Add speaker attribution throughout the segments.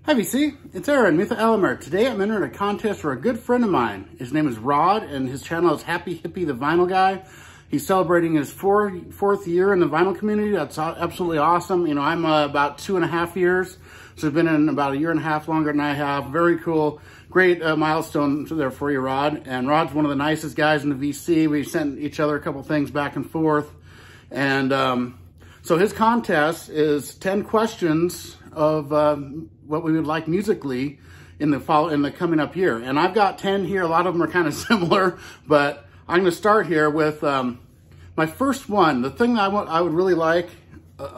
Speaker 1: Hi VC, it's Aaron with Elmer. Today I'm entering a contest for a good friend of mine. His name is Rod and his channel is Happyhippy the Vinyl Guy. He's celebrating his fourth year in the vinyl community. That's absolutely awesome. You know, I'm about 2.5 years, so I've been in about 1.5 years longer than I have. Very cool, great milestone there for you, Rod. And Rod's one of the nicest guys in the VC. We sent each other a couple things back and forth. And so his contest is 10 questions of what we would like musically in the coming up year. And I've got 10 here. A lot of them are kind of similar, but I'm going to start here with my first one. The thing that I would really like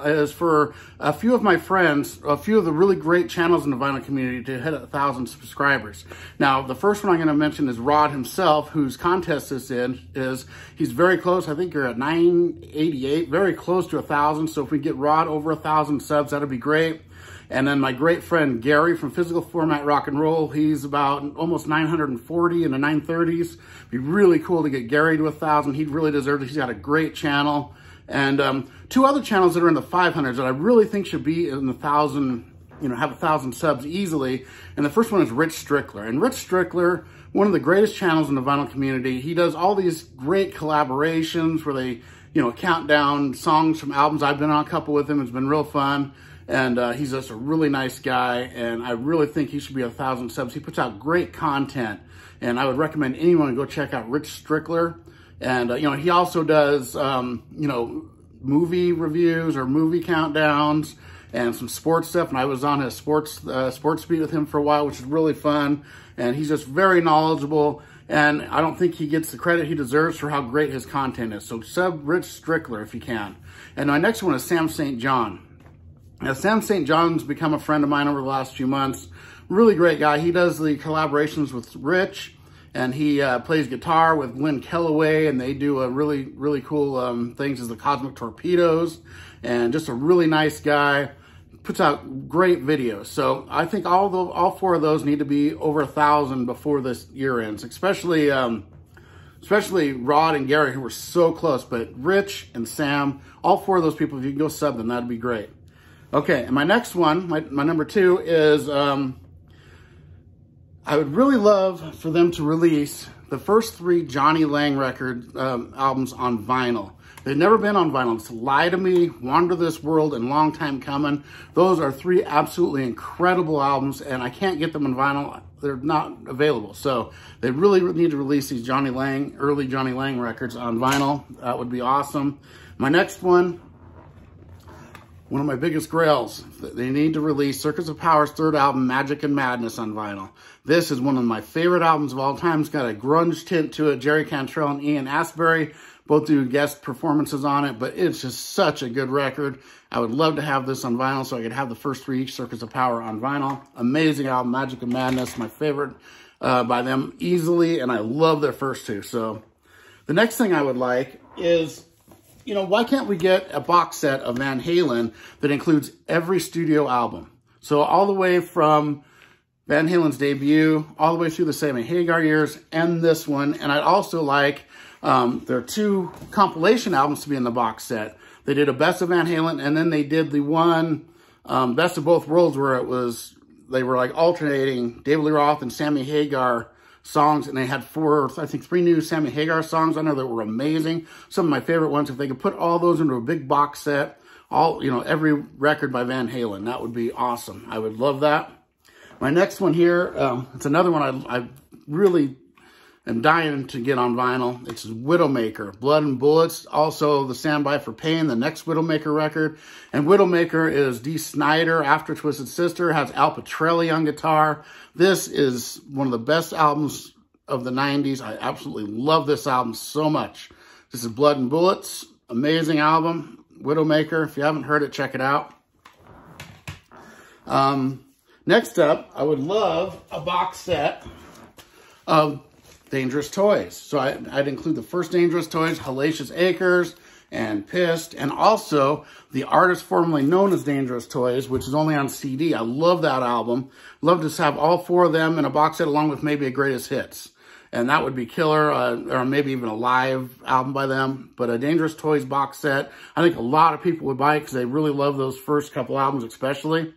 Speaker 1: is for a few of my friends, a few of the really great channels in the vinyl community to hit 1,000 subscribers. Now, the first one I'm going to mention is Rod himself, whose contest this is. He's very close. I think you're at 988, very close to 1,000. So if we get Rod over 1,000 subs, that'd be great. And then my great friend Gary from Physical Format Rock and Roll, he's about almost 940 in the 930s. It'd be really cool to get Gary to 1,000. He really deserves it. He's got a great channel. And two other channels that are in the 500s that I really think should be in the 1,000, you know, have 1,000 subs easily. And the first one is Rich Strickler. And Rich Strickler, one of the greatest channels in the vinyl community. He does all these great collaborations where they, you know, count down songs from albums. I've been on a couple with him. It's been real fun. And he's just a really nice guy, and I really think he should be 1,000 subs. He puts out great content, and I would recommend anyone to go check out Rich Strickler. And, you know, he also does, you know, movie reviews or movie countdowns and some sports stuff. And I was on his sports beat with him for a while, which is really fun. And he's just very knowledgeable, and I don't think he gets the credit he deserves for how great his content is. So sub Rich Strickler if you can. And my next one is Sam St. John. Now, Sam St. John's become a friend of mine over the last few months. Really great guy. He does the collaborations with Rich, and he plays guitar with Glenn Kellaway, and they do a really cool things as the Cosmic Torpedoes, and just a really nice guy. Puts out great videos. So I think all four of those need to be over 1,000 before this year ends, especially Rod and Gary, who were so close. But Rich and Sam, all four of those people, if you can go sub them, that'd be great. Okay, and my next one, my number 2 is, I would really love for them to release the first 3 Johnny Lang record albums on vinyl. They've never been on vinyl. It's Lie to Me, Wander This World, and Long Time Coming. Those are 3 absolutely incredible albums, and I can't get them on vinyl. They're not available. So they really need to release these early Johnny Lang records on vinyl. That would be awesome. My next one of my biggest grails, they need to release Circuits of Power's 3rd album, Magic and Madness, on vinyl. This is one of my favorite albums of all time. It's got a grunge tint to it. Jerry Cantrell and Ian Astbury both do guest performances on it, but it's just such a good record. I would love to have this on vinyl so I could have the first 3 Circuits of Power on vinyl. Amazing album, Magic and Madness, my favorite by them easily, and I love their first 2. So the next thing I would like is, you know, why can't we get a box set of Van Halen that includes every studio album? So all the way from Van Halen's debut, all the way through the Sammy Hagar years, and this one. And I'd also like their 2 compilation albums to be in the box set. They did a Best of Van Halen, and then they did the one Best of Both Worlds, where they were like alternating David Lee Roth and Sammy Hagar songs, and they had 3 new Sammy Hagar songs on there that were amazing. Some of my favorite ones. If they could put all those into a big box set, every record by Van Halen, that would be awesome. I would love that. My next one here, it's another one I really am dying to get on vinyl. It's Widowmaker, Blood and Bullets, also the Standby for Pain, the next Widowmaker record. And Widowmaker is Dee Snider, after Twisted Sister, has Al Pitrelli on guitar. This is one of the best albums of the 90s. I absolutely love this album so much. This is Blood and Bullets, amazing album. Widowmaker, if you haven't heard it, check it out. Next up, I would love a box set of Dangerous Toys. So I'd include the first Dangerous Toys, Hellacious Acres, and Pissed, and also the artist formerly known as Dangerous Toys, which is only on CD. I love that album. Love to have all 4 of them in a box set along with maybe a Greatest Hits. And that would be killer, or maybe even a live album by them. But a Dangerous Toys box set, I think a lot of people would buy it because they really love those first couple albums especially.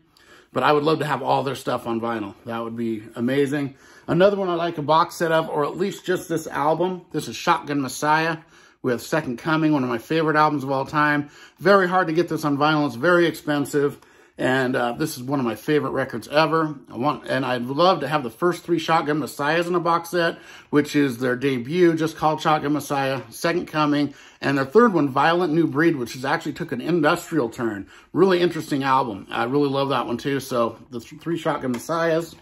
Speaker 1: but I would love to have all their stuff on vinyl. That would be amazing. Another one I like a box set of, or at least just this album. This is Shotgun Messiah with Second Coming, one of my favorite albums of all time. Very hard to get this on vinyl. It's very expensive. And this is one of my favorite records ever. I'd love to have the first 3 Shotgun Messiahs in a box set, which is their debut, just called Shotgun Messiah, Second Coming, and their third one, Violent New Breed, which has actually took an industrial turn. Really interesting album. I really love that one too. So the 3 Shotgun Messiahs.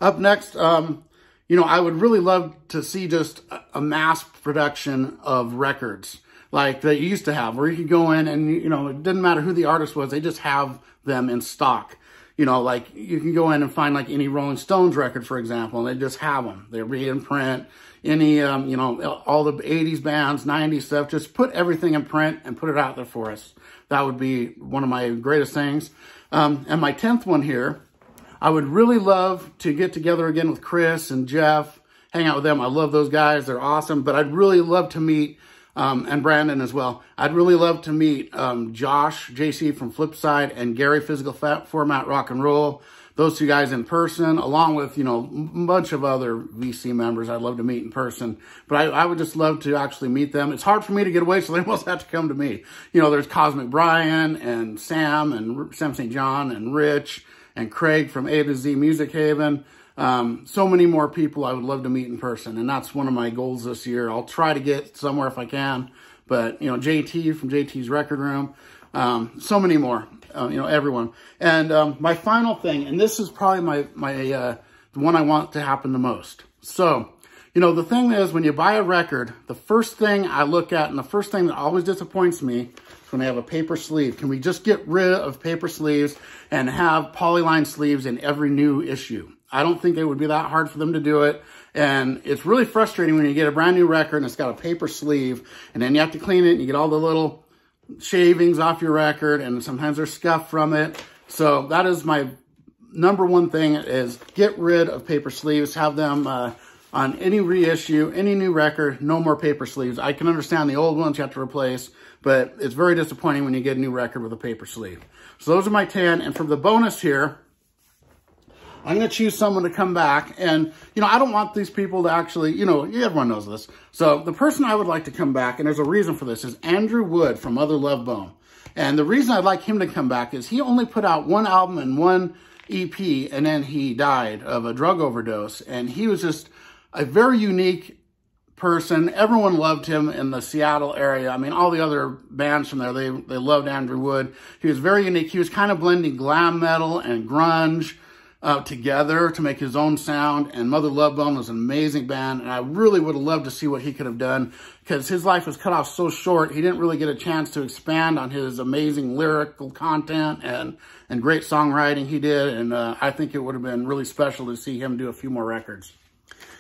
Speaker 1: Up next, you know, I would really love to see just a mass production of records like they used to have, where you could go in and, you know, it didn't matter who the artist was, they just have them in stock. You know, like you can go in and find like any Rolling Stones record, for example, and they just have them. They'll be in print. Any, you know, all the 80s bands, 90s stuff, just put everything in print and put it out there for us. That would be one of my greatest things. And my 10th one here, I would really love to get together again with Chris and Jeff, hang out with them. I love those guys. They're awesome. But I'd really love to meet, and Brandon as well. I'd really love to meet Josh, JC from Flipside, and Gary, Physical Format Rock and Roll. Those 2 guys in person, along with, you know, a bunch of other VC members I'd love to meet in person. But I would just love to actually meet them. It's hard for me to get away, so they must have to come to me. You know, there's Cosmic Brian and Sam St. John and Rich and Craig from A to Z Music Haven. So many more people I would love to meet in person, and that's one of my goals this year. I'll try to get somewhere if I can, but, you know, JT from JT's Record Room, so many more, you know, everyone. And my final thing, and this is probably the one I want to happen the most. So, you know, the thing is, when you buy a record, the first thing I look at, and the first thing that always disappoints me, is when they have a paper sleeve. Can we just get rid of paper sleeves and have polyline sleeves in every new issue? I don't think it would be that hard for them to do it. And it's really frustrating when you get a brand new record and it's got a paper sleeve, and then you have to clean it and you get all the little shavings off your record, and sometimes there's scuff from it. So that is my #1 thing, is get rid of paper sleeves. Have them on any reissue, any new record, no more paper sleeves. I can understand the old ones you have to replace, but it's very disappointing when you get a new record with a paper sleeve. So those are my 10. And for the bonus here, I'm going to choose someone to come back. And, you know, I don't want these people to actually, you know, everyone knows this. So the person I would like to come back, and there's a reason for this, is Andrew Wood from Mother Love Bone. And the reason I'd like him to come back is he only put out 1 album and 1 EP, and then he died of a drug overdose. And he was just a very unique person. Everyone loved him in the Seattle area. I mean, all the other bands from there, they loved Andrew Wood. He was very unique. He was kind of blending glam metal and grunge together to make his own sound. And Mother Love Bone was an amazing band, and I really would have loved to see what he could have done, because his life was cut off so short. He didn't really get a chance to expand on his amazing lyrical content and great songwriting he did. And I think it would have been really special to see him do a few more records.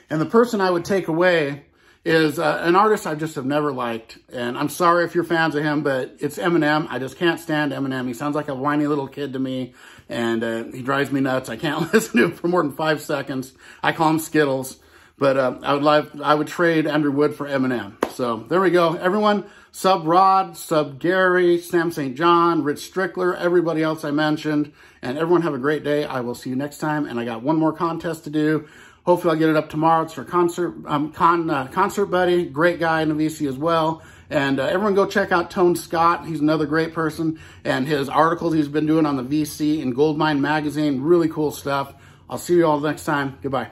Speaker 1: And the person I would take away is an artist I just have never liked. And I'm sorry if you're fans of him, but it's Eminem. I just can't stand Eminem. He sounds like a whiny little kid to me, and he drives me nuts. I can't listen to him for more than 5 seconds. I call him Skittles. But I would trade Andrew Wood for Eminem. So there we go. Everyone, sub Rod, sub Gary, Sam St. John, Rich Strickler, everybody else I mentioned. And everyone have a great day. I will see you next time. And I got one more contest to do. Hopefully I'll get it up tomorrow. It's for Concert Buddy, great guy in the VC as well. And everyone go check out Tone Scott. He's another great person. And his articles he's been doing on the VC and Goldmine Magazine, really cool stuff. I'll see you all next time. Goodbye.